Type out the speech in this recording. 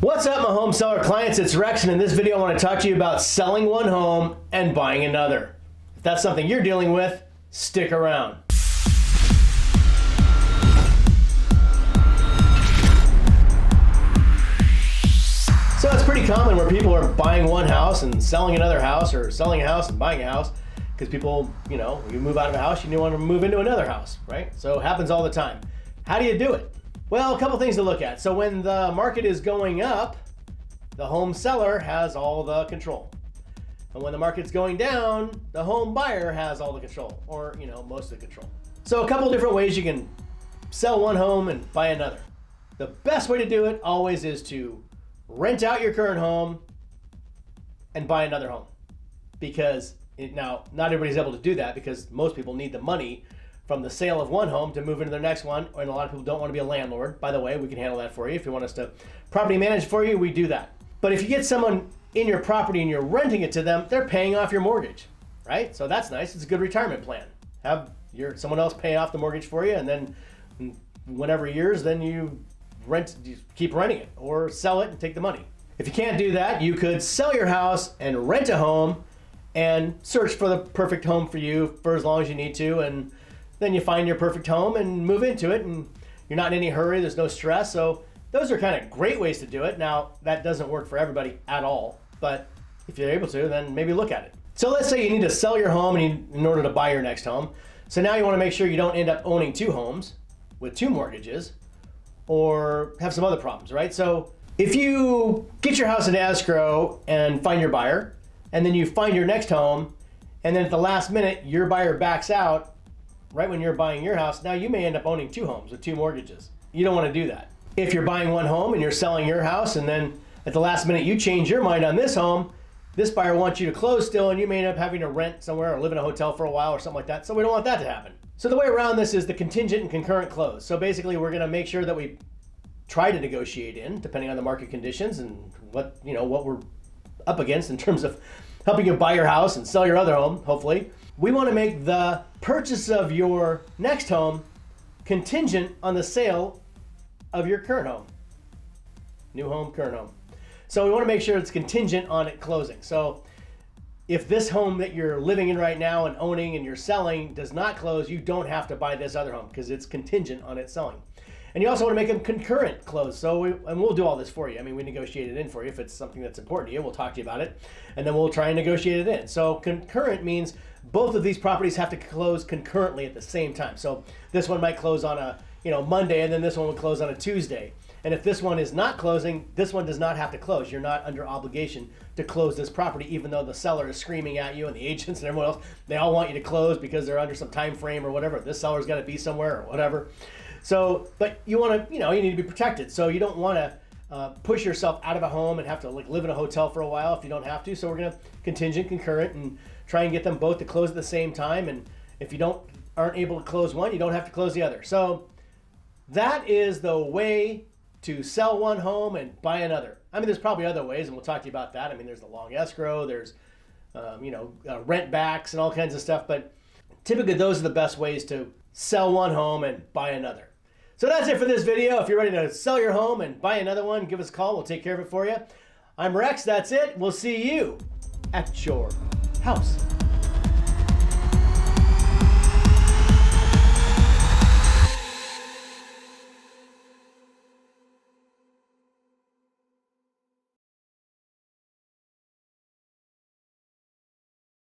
What's up, my home seller clients? It's Rex, and in this video I want to talk to you about selling one home and buying another. If that's something you're dealing with, stick around. So it's pretty common where people are buying one house and selling another house, or selling a house and buying a house, because people, you move out of a house, you want to move into another house, right? So it happens all the time. How do you do it? Well, a couple things to look at. So when the market is going up, the home seller has all the control. And when the market's going down, the home buyer has all the control, or most of the control. So a couple different ways you can sell one home and buy another. The best way to do it always is to rent out your current home and buy another home. Because now, not everybody's able to do that because most people need the money from the sale of one home to move into their next one, and a lot of people don't want to be a landlord. By the way, we can handle that for you. If you want us to property manage for you, we do that. But if you get someone in your property and you're renting it to them, they're paying off your mortgage, right? So that's nice. It's a good retirement plan. Have someone else pay off the mortgage for you, and then whenever years, then you keep renting it or sell it and take the money. If you can't do that, you could sell your house and rent a home and search for the perfect home for you for as long as you need to, and then you find your perfect home and move into it, and you're not in any hurry, there's no stress. So those are kind of great ways to do it. Now, that doesn't work for everybody at all, but if you're able to, then maybe look at it. So let's say you need to sell your home in order to buy your next home. So now you want to make sure you don't end up owning two homes with two mortgages or have some other problems, right? So if you get your house into escrow and find your buyer, and then you find your next home, and then at the last minute, your buyer backs out, right when you're buying your house, now you may end up owning two homes with two mortgages. You don't want to do that. If you're buying one home and you're selling your house, and then at the last minute you change your mind on this home, this buyer wants you to close still, and you may end up having to rent somewhere or live in a hotel for a while or something like that. So we don't want that to happen. So the way around this is the contingent and concurrent close. So basically we're going to make sure that we try to negotiate in, depending on the market conditions and what we're up against in terms of helping you buy your house and sell your other home, hopefully. We want to make the purchase of your next home contingent on the sale of your current home. New home, current home. So we want to make sure it's contingent on it closing. So if this home that you're living in right now and owning and you're selling does not close, you don't have to buy this other home because it's contingent on it selling. And you also want to make them concurrent close. So we'll do all this for you. I mean, we negotiate it in for you if it's something that's important to you. We'll talk to you about it, and then we'll try and negotiate it in. So concurrent means both of these properties have to close concurrently at the same time. So this one might close on a Monday, and then this one would close on a Tuesday. And if this one is not closing, this one does not have to close. You're not under obligation to close this property, even though the seller is screaming at you and the agents and everyone else. They all want you to close because they're under some time frame or whatever. This seller's got to be somewhere or whatever. So, but you want to, you need to be protected. So you don't want to push yourself out of a home and have to live in a hotel for a while if you don't have to. So we're going to contingent, concurrent, and try and get them both to close at the same time. And if you aren't able to close one, you don't have to close the other. So that is the way to sell one home and buy another. I mean, there's probably other ways, and we'll talk to you about that. I mean, there's the long escrow, there's rent backs and all kinds of stuff. But typically those are the best ways to sell one home and buy another. So that's it for this video. If you're ready to sell your home and buy another one, give us a call. We'll take care of it for you. I'm Rex. That's it. We'll see you at your house.